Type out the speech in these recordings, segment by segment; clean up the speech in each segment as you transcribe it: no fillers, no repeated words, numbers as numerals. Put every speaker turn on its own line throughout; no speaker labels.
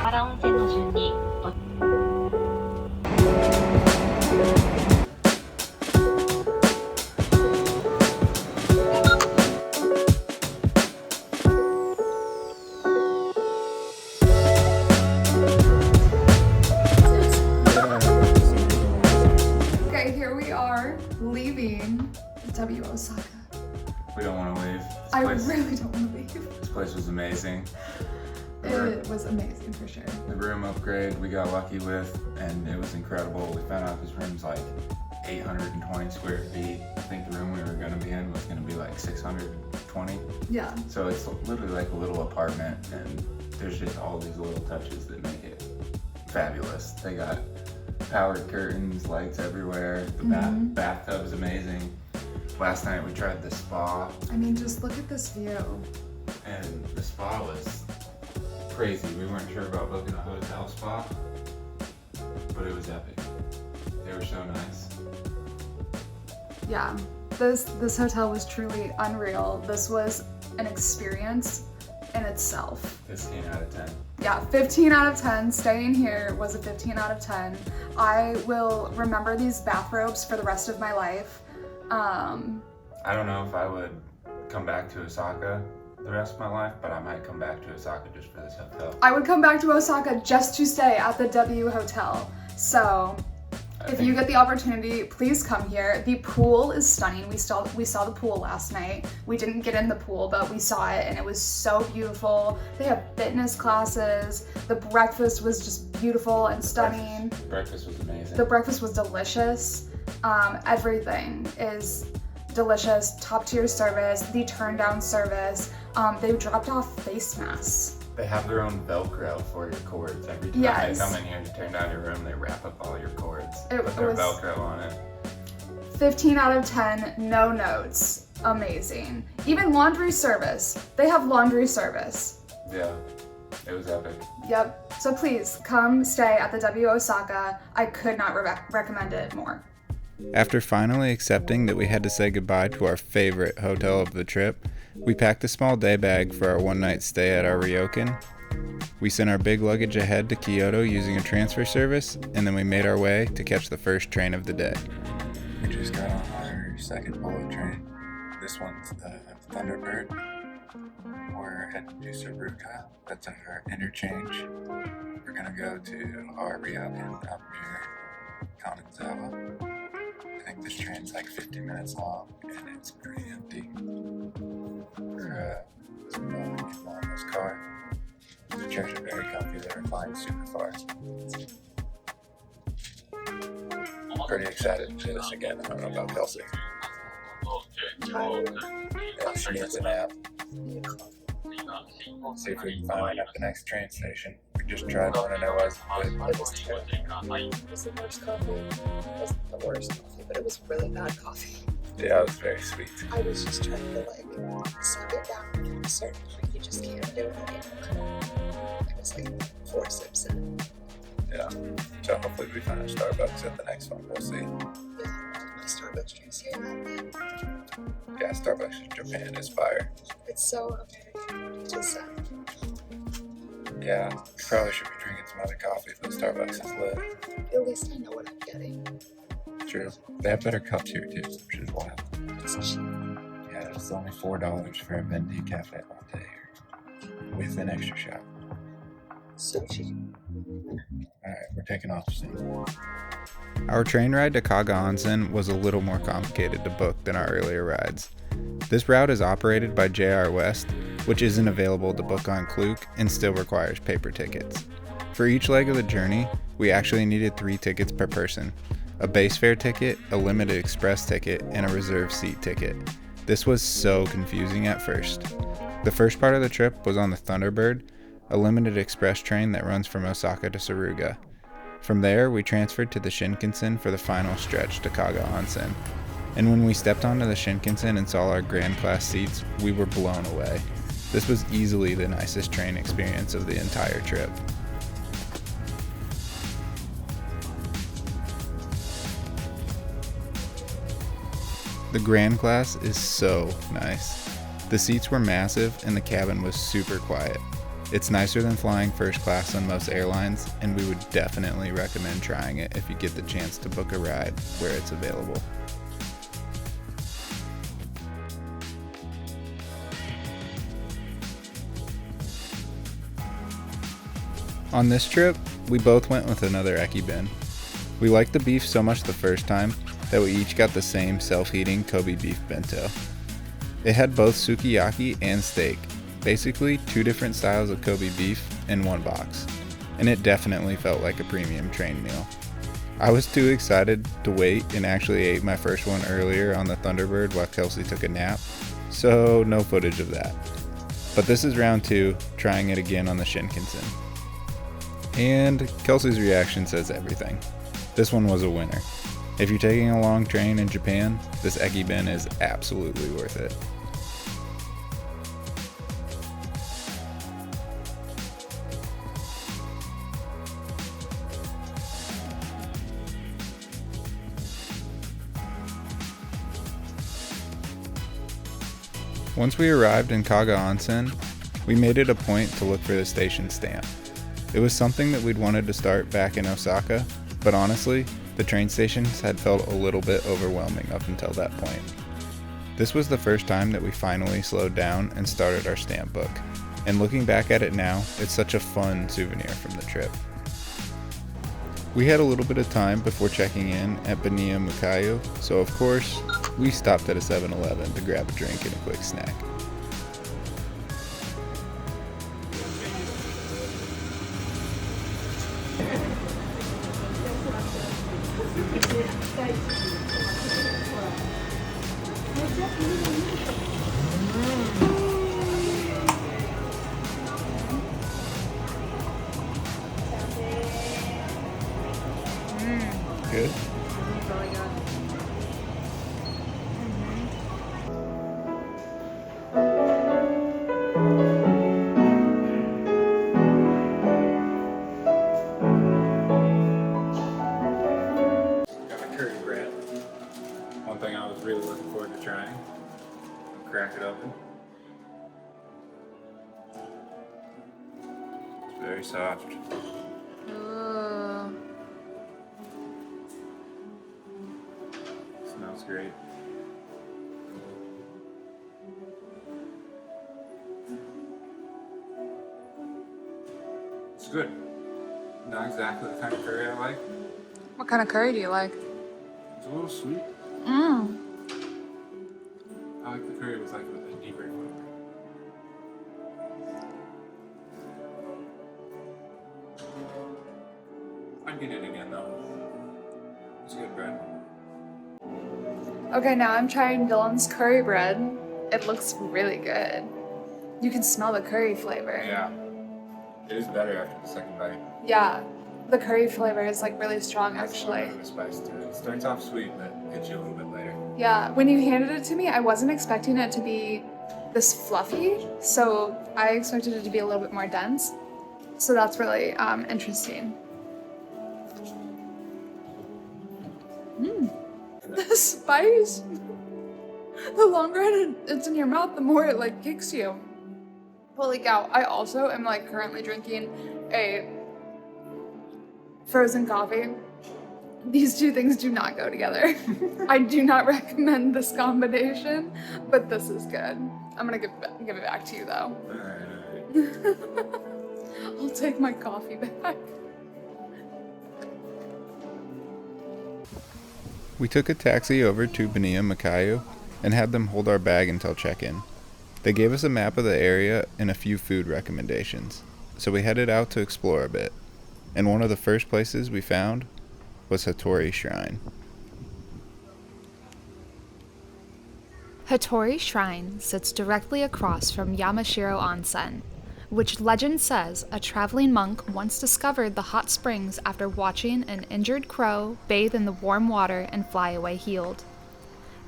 原温泉の順に
Okay, here we are leaving W Osaka.
We don't want to leave.
I really don't want to leave.
This place was amazing.
It was amazing for sure.
The room upgrade we got lucky with, and it was incredible. We found out this room's like 820 square feet. I think the room we were going to be in was going to be like 620.
Yeah.
So it's literally like a little apartment, and there's just all these little touches that make it fabulous. They got powered curtains, lights everywhere. The bathtub is amazing. Last night we tried the spa,
I mean, just look at this view.
and the spa was crazy. We weren't sure about booking a hotel spa, but it was epic. They were so nice.
Yeah, this hotel was truly unreal. This was an experience in itself.
15 out of 10.
Yeah, 15 out of 10. Staying here was a 15 out of 10. I will remember these bathrobes for the rest of my life.
I don't know if I would come back to Osaka the rest of my life, but I might come back to Osaka just for this hotel.
I would come back to Osaka just to stay at the W Hotel. So if you get the opportunity, please come here. The pool is stunning. We saw the pool last night. We didn't get in the pool, but we saw it and it was so beautiful. They have fitness classes. The breakfast was just beautiful and stunning.
Breakfast was amazing.
The breakfast was delicious. Everything is delicious, top tier service, the turn down service. They dropped off face masks.
They have their own Velcro for your cords. Every time
Yes.
they come in here to turn down your room, they wrap up all your cords.
It
Put their
was-
Velcro on it.
15 out of 10, no notes. Amazing. Even laundry service. They have laundry service.
Yeah, it was epic.
Yep. So please come stay at the W Osaka. I could not recommend it more.
After finally accepting that we had to say goodbye to our favorite hotel of the trip, we packed a small day bag for our one-night stay at our Ryokan. We sent our big luggage ahead to Kyoto using a transfer service, and then we made our way to catch the first train of the day. We just got on our second bullet train. This one's the Thunderbird. We're heading to Suruga. That's our interchange. We're gonna go to our Ryokan up near Kanazawa. I think this train's like 50 minutes long and it's pretty empty. We're on this car. The chairs are very comfy. They're flying super far. Pretty excited to do this again. I don't know about Kelsey. Yeah, she needs a nap. See if we can find one at the next train station. We just tried one and it wasn't good.
It was terrible. It was the worst coffee. It wasn't the worst coffee, but it was really bad coffee.
Yeah, it was very sweet.
I was just trying to like suck it down from a certain point. You just can't do it anymore. It was like 4 sips in.
Yeah. So hopefully we find a Starbucks at the next one. We'll see.
Yeah, my Starbucks drinks here now.
Yeah, Starbucks in Japan is fire.
It's so American. It's just
Yeah, we probably should be drinking some other coffee, but Starbucks is lit.
at least I know what I'm getting.
True. They have better cups here too, which is wild.
It's cheap.
Yeah, it's only $4 for a venti cafe latte here, with an extra shot.
So cheap.
Alright, we're taking off soon. Our train ride to Kaga Onsen was a little more complicated to book than our earlier rides. This route is operated by JR West, which isn't available to book on Klook and still requires paper tickets. For each leg of the journey, we actually needed 3 tickets per person: a base fare ticket, a limited express ticket, and a reserved seat ticket. This was so confusing at first. The first part of the trip was on the Thunderbird, a limited express train that runs from Osaka to Suruga. From there, we transferred to the Shinkansen for the final stretch to Kaga Onsen. And when we stepped onto the Shinkansen and saw our Gran Class seats, we were blown away. This was easily the nicest train experience of the entire trip. The Gran Class is so nice. The seats were massive and the cabin was super quiet. It's nicer than flying first class on most airlines, and we would definitely recommend trying it if you get the chance to book a ride where it's available. On this trip, we both went with another Ekibin. We liked the beef so much the first time that we each got the same self-heating Kobe beef bento. It had both sukiyaki and steak, basically 2 different styles of Kobe beef in one box, and it definitely felt like a premium train meal. I was too excited to wait and actually ate my first one earlier on the Thunderbird while Kelsey took a nap, so no footage of that. But this is round 2, trying it again on the Shinkansen. And Kelsey's reaction says everything. This one was a winner. If you're taking a long train in Japan, this Ekibin is absolutely worth it. Once we arrived in Kaga Onsen, we made it a point to look for the station stamp. It was something that we'd wanted to start back in Osaka, but honestly, the train stations had felt a little bit overwhelming up until that point. This was the first time that we finally slowed down and started our stamp book, and looking back at it now, it's such a fun souvenir from the trip. We had a little bit of time before checking in at Beniya Mukayu, so of course, we stopped at a 7-Eleven to grab a drink and a quick snack. Good. Got my curry bread. One thing I was really looking forward to trying. Crack it open. It's very soft. Smells great. It's good. Not exactly the kind of curry I like.
What kind of curry do you like?
It's a little sweet.
Mmm.
I like the curry with a deeper flavor. I'd get it again though. It's good bread.
Okay, now I'm trying Dylan's curry bread. It looks really good. You can smell the curry flavor.
Yeah. It is better after the second bite.
Yeah, the curry flavor is like really strong actually.
The spice to it. It starts off sweet, but hits you a little bit later.
Yeah, when you handed it to me, I wasn't expecting it to be this fluffy, so I expected it to be a little bit more dense. So that's really interesting. The spice, the longer it's in your mouth, the more it kicks you. Holy cow, I also am currently drinking a frozen coffee. These two things do not go together. I do not recommend this combination, but this is good. I'm gonna give it back to you though.
Alright.
I'll take my coffee back.
We took a taxi over to Beniya Mukayu and had them hold our bag until check-in. They gave us a map of the area and a few food recommendations, so we headed out to explore a bit. And one of the first places we found was Hattori Shrine.
Hattori Shrine sits directly across from Yamashiro Onsen, which legend says a traveling monk once discovered the hot springs after watching an injured crow bathe in the warm water and fly away healed.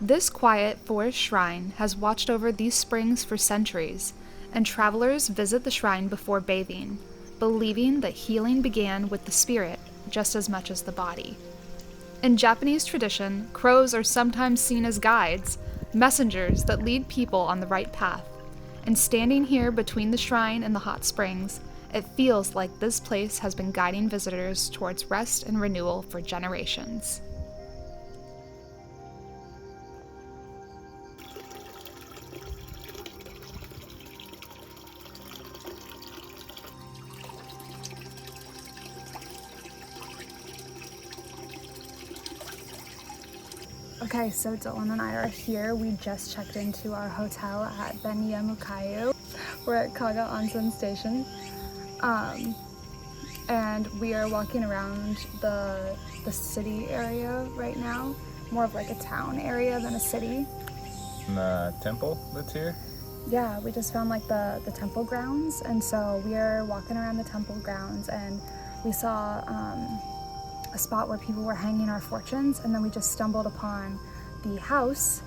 This quiet forest shrine has watched over these springs for centuries, and travelers visit the shrine before bathing, believing that healing began with the spirit just as much as the body. In Japanese tradition, crows are sometimes seen as guides, messengers that lead people on the right path, and standing here between the shrine and the hot springs, it feels like this place has been guiding visitors towards rest and renewal for generations. Okay, so Dylan and I are here. We just checked into our hotel at Beniya Mukayu. We're at Kaga Onsen station. And we are walking around the city area right now. More of like a town area than a city.
The temple that's here?
Yeah, we just found like the temple grounds. And so we are walking around the temple grounds and we saw a spot where people were hanging our fortunes, and then we just stumbled upon the house,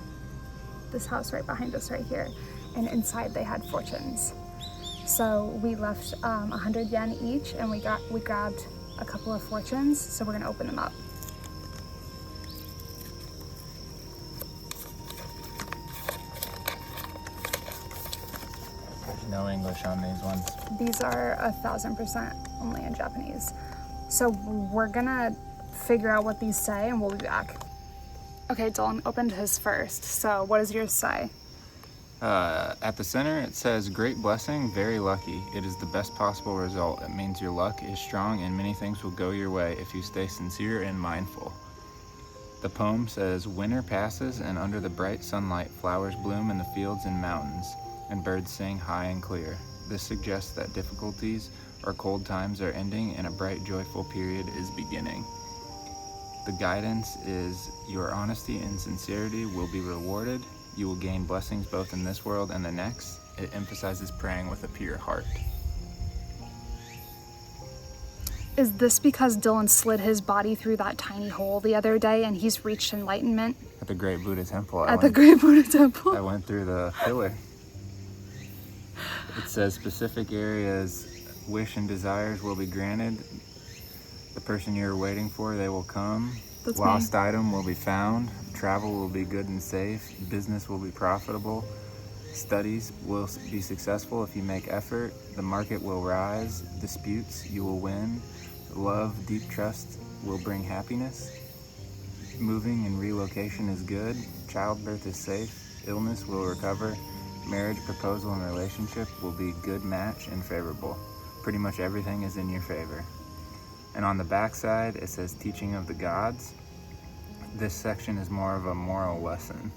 this house right behind us right here, and inside they had fortunes. So we left 100 yen each, and we grabbed a couple of fortunes, so we're gonna open them up.
There's no English on these ones.
These are 1000% only in Japanese. So we're gonna figure out what these say and we'll be back. Okay, Dylan opened his first. So what does yours say?
At the center it says, "Great blessing, very lucky. It is the best possible result. It means your luck is strong and many things will go your way if you stay sincere and mindful." The poem says, "Winter passes and under the bright sunlight flowers bloom in the fields and mountains and birds sing high and clear. This suggests that difficulties or cold times are ending and a bright, joyful period is beginning. The guidance is your honesty and sincerity will be rewarded. You will gain blessings both in this world and the next." It emphasizes praying with a pure heart.
Is this because Dylan slid his body through that tiny hole the other day and he's reached enlightenment?
At the Great Buddha Temple.
At the Great Buddha Temple?
I went through the pillar. It says specific areas, wish and desires will be granted. The person you're waiting for, they will come.
That's
Lost item will be found. Travel will be good and safe. Business will be profitable. Studies will be successful if you make effort. The market will rise. Disputes, you will win. Love, deep trust will bring happiness. Moving and relocation is good. Childbirth is safe. Illness will recover. Marriage, proposal, and relationship will be good match and favorable. Pretty much everything is in your favor. And on the back side, it says teaching of the gods. This section is more of a moral lesson.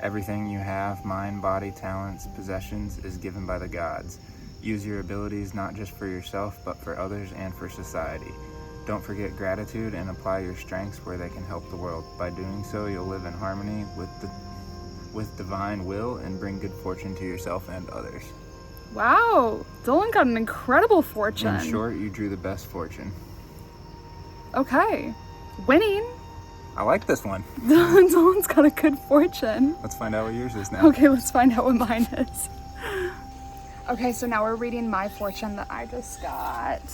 Everything you have, mind, body, talents, possessions, is given by the gods. Use your abilities not just for yourself, but for others and for society. Don't forget gratitude and apply your strengths where they can help the world. By doing so, you'll live in harmony with divine will and bring good fortune to yourself and others.
Wow, Dylan got an incredible fortune.
In short, you drew the best fortune.
Okay, winning.
I like this one.
Dylan's got a good fortune.
Let's find out what yours is now.
Okay, let's find out what mine is. Okay, so now we're reading my fortune that I just got.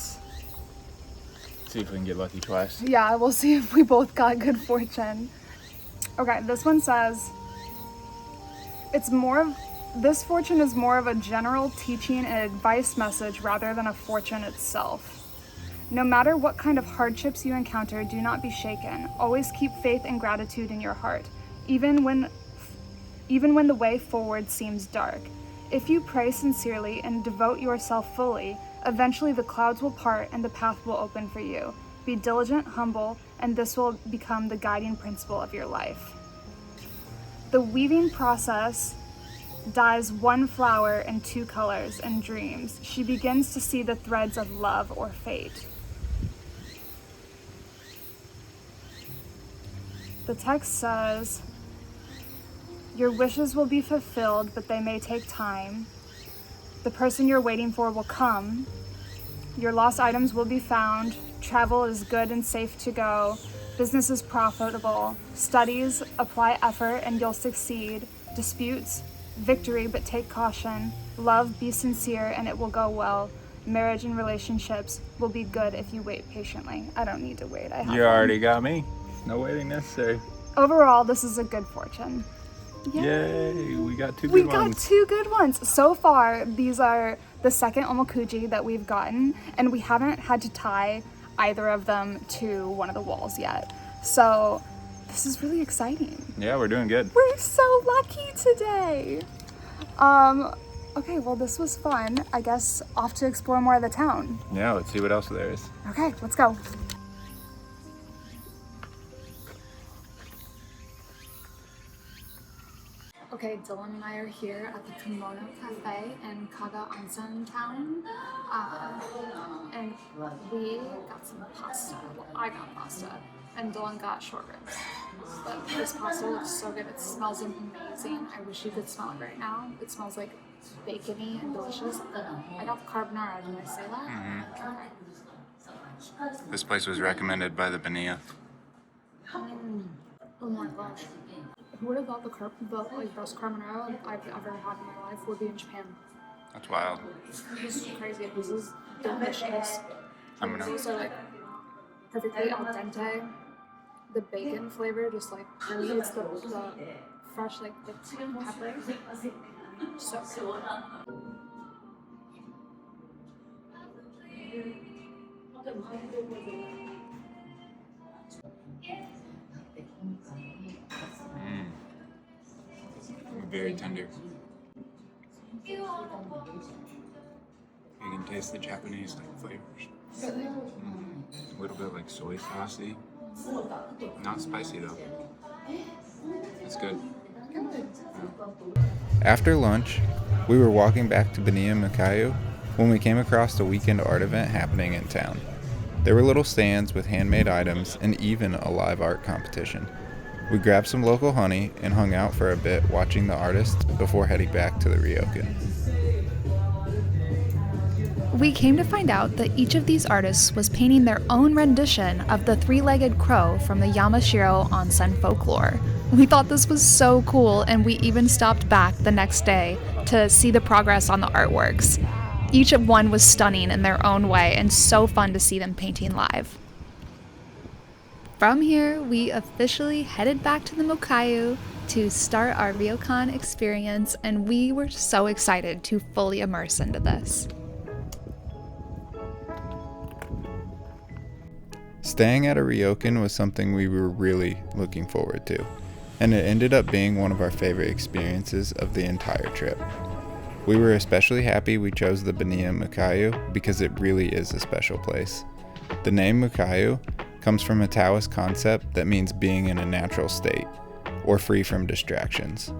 See if we can get lucky twice.
Yeah, we'll see if we both got good fortune. Okay, this one says, this fortune is more of a general teaching and advice message rather than a fortune itself. No matter what kind of hardships you encounter, do not be shaken. Always keep faith and gratitude in your heart, even when the way forward seems dark. If you pray sincerely and devote yourself fully, eventually the clouds will part and the path will open for you. Be diligent, humble, and this will become the guiding principle of your life. The weaving process dyes one flower in two colors and dreams. She begins to see the threads of love or fate. The text says, your wishes will be fulfilled, but they may take time. The person you're waiting for will come. Your lost items will be found. Travel is good and safe to go. Business is profitable. Studies, apply effort and you'll succeed. Disputes, victory, but take caution. Love, be sincere and it will go well. Marriage and relationships will be good if you wait patiently. I don't need to wait. I have
You
one.
already got me. No waiting necessary.
Overall, this is a good fortune.
Yay! We got two
We
good
got
ones.
two good ones. So far, these are the second omokuji that we've gotten, and we haven't had to tie either of them to one of the walls yet. So this is really exciting.
Yeah, we're doing good.
We're so lucky today. Okay, well, this was fun. I guess off to explore more of the town.
Yeah, let's see what else there is.
Okay, let's go. Okay, Dylan and I are here at the Kimono Cafe in Kaga Onsen town. And we got some pasta. Well, I got pasta. And Dylan got short ribs. But this pasta looks so good. It smells amazing. I wish you could smell it right now. It smells like bacony and delicious. I got the carbonara. Did I say that? Okay.
This place was recommended by the Beniya.
Oh my gosh. Who would have thought the best carbonara I've ever had in my life would be in Japan?
That's wild.
This is crazy. This is delicious.
I'm gonna-
These are like perfectly al dente. The bacon flavor just like permeates the fresh like the pepper. So good.
Very tender. You can taste the Japanese flavors. A little bit like soy saucy. Not spicy though. It's good. After lunch, we were walking back to Beniya Mukayu when we came across a weekend art event happening in town. There were little stands with handmade items and even a live art competition. We grabbed some local honey and hung out for a bit watching the artists before heading back to the Ryokan.
We came to find out that each of these artists was painting their own rendition of the three-legged crow from the Yamashiro Onsen folklore. We thought this was so cool, and we even stopped back the next day to see the progress on the artworks. Each of one was stunning in their own way and so fun to see them painting live. From here, we officially headed back to the Mukayu to start our Ryokan experience, and we were so excited to fully immerse into this.
Staying at a Ryokan was something we were really looking forward to, and it ended up being one of our favorite experiences of the entire trip. We were especially happy we chose the Beniya Mukayu because it really is a special place. The name Mukayu comes from a Taoist concept that means being in a natural state, or free from distractions.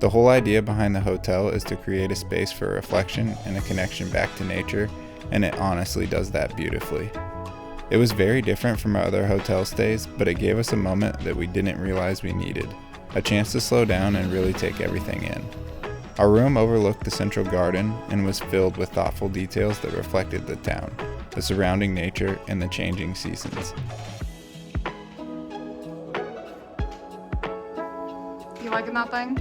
The whole idea behind the hotel is to create a space for reflection and a connection back to nature, and it honestly does that beautifully. It was very different from our other hotel stays, but it gave us a moment that we didn't realize we needed, a chance to slow down and really take everything in. Our room overlooked the central garden and was filled with thoughtful details that reflected the town, the surrounding nature, and the changing seasons.
You liking that thing?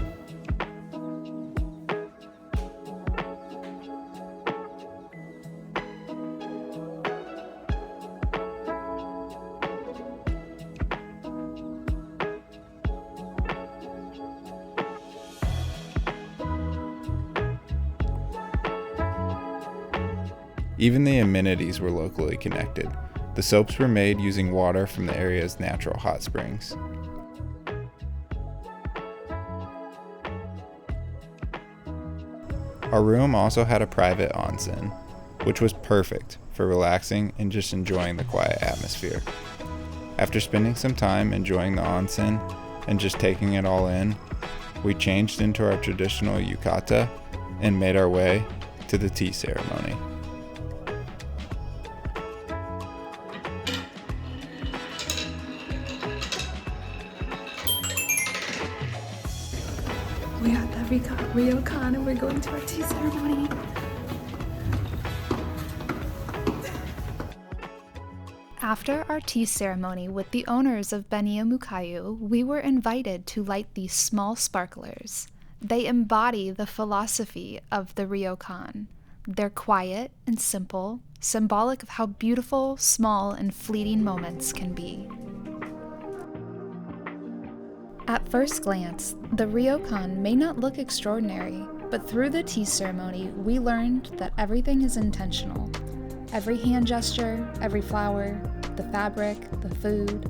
Even the amenities were locally connected. The soaps were made using water from the area's natural hot springs. Our room also had a private onsen, which was perfect for relaxing and just enjoying the quiet atmosphere. After spending some time enjoying the onsen and just taking it all in, we changed into our traditional yukata and made our way to the tea ceremony.
We got the Ryokan and we're going to our tea ceremony.
After our tea ceremony with the owners of Beniya Mukayu, we were invited to light these small sparklers. They embody the philosophy of the Ryokan. They're quiet and simple, symbolic of how beautiful, small, and fleeting moments can be. At first glance, the Ryokan may not look extraordinary, but through the tea ceremony, we learned that everything is intentional. Every hand gesture, every flower, the fabric, the food,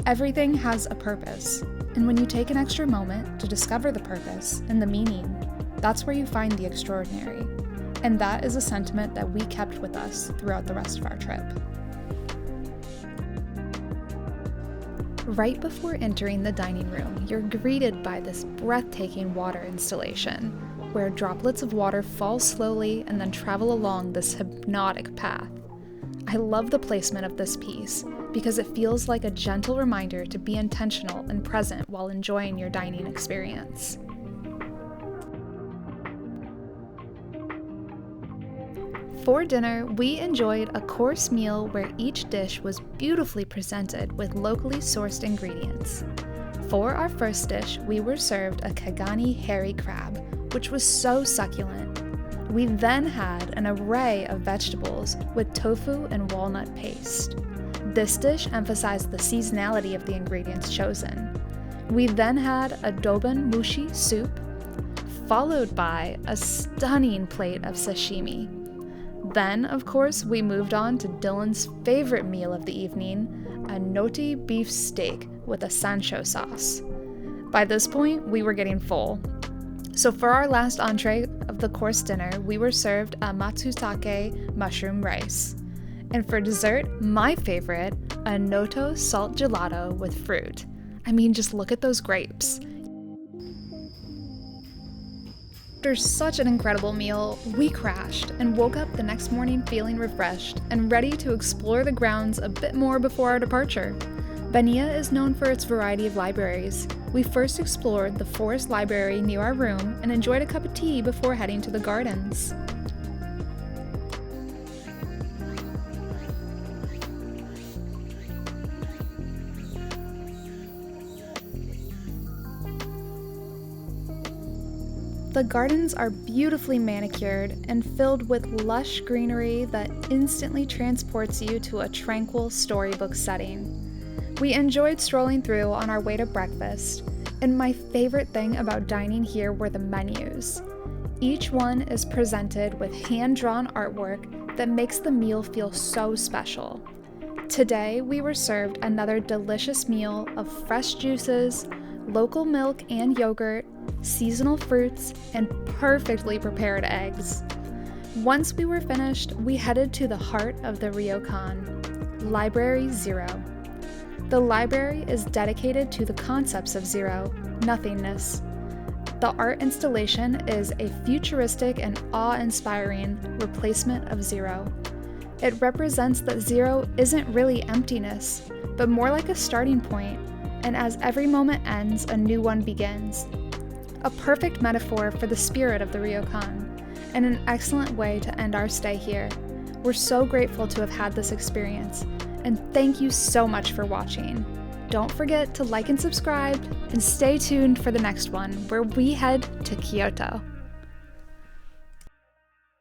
everything has a purpose. And when you take an extra moment to discover the purpose and the meaning, that's where you find the extraordinary. And that is a sentiment that we kept with us throughout the rest of our trip. Right before entering the dining room, you're greeted by this breathtaking water installation, where droplets of water fall slowly and then travel along this hypnotic path. I love the placement of this piece because it feels like a gentle reminder to be intentional and present while enjoying your dining experience. For dinner, we enjoyed a course meal where each dish was beautifully presented with locally sourced ingredients. For our first dish, we were served a Kagani hairy crab, which was so succulent. We then had an array of vegetables with tofu and walnut paste. This dish emphasized the seasonality of the ingredients chosen. We then had a doban mushi soup, followed by a stunning plate of sashimi. Then, of course, we moved on to Dylan's favorite meal of the evening, a noti beef steak with a sancho sauce. By this point, we were getting full. So for our last entree of the course dinner, we were served a matsutake mushroom rice. And for dessert, my favorite, a noto salt gelato with fruit. I mean, just look at those grapes. After such an incredible meal, we crashed and woke up the next morning feeling refreshed and ready to explore the grounds a bit more before our departure. Beniya is known for its variety of libraries. We first explored the forest library near our room and enjoyed a cup of tea before heading to the gardens. The gardens are beautifully manicured and filled with lush greenery that instantly transports you to a tranquil storybook setting. We enjoyed strolling through on our way to breakfast, and my favorite thing about dining here were the menus. Each one is presented with hand-drawn artwork that makes the meal feel so special. Today, we were served another delicious meal of fresh juices, local milk and yogurt, seasonal fruits, and perfectly prepared eggs. Once we were finished, we headed to the heart of the Ryokan, Library Zero. The library is dedicated to the concepts of zero, nothingness. The art installation is a futuristic and awe-inspiring replacement of zero. It represents that zero isn't really emptiness, but more like a starting point, and as every moment ends, a new one begins. A perfect metaphor for the spirit of the Ryokan, and an excellent way to end our stay here. We're so grateful to have had this experience, and thank you so much for watching. Don't forget to like and subscribe, and stay tuned for the next one, where we head to Kyoto.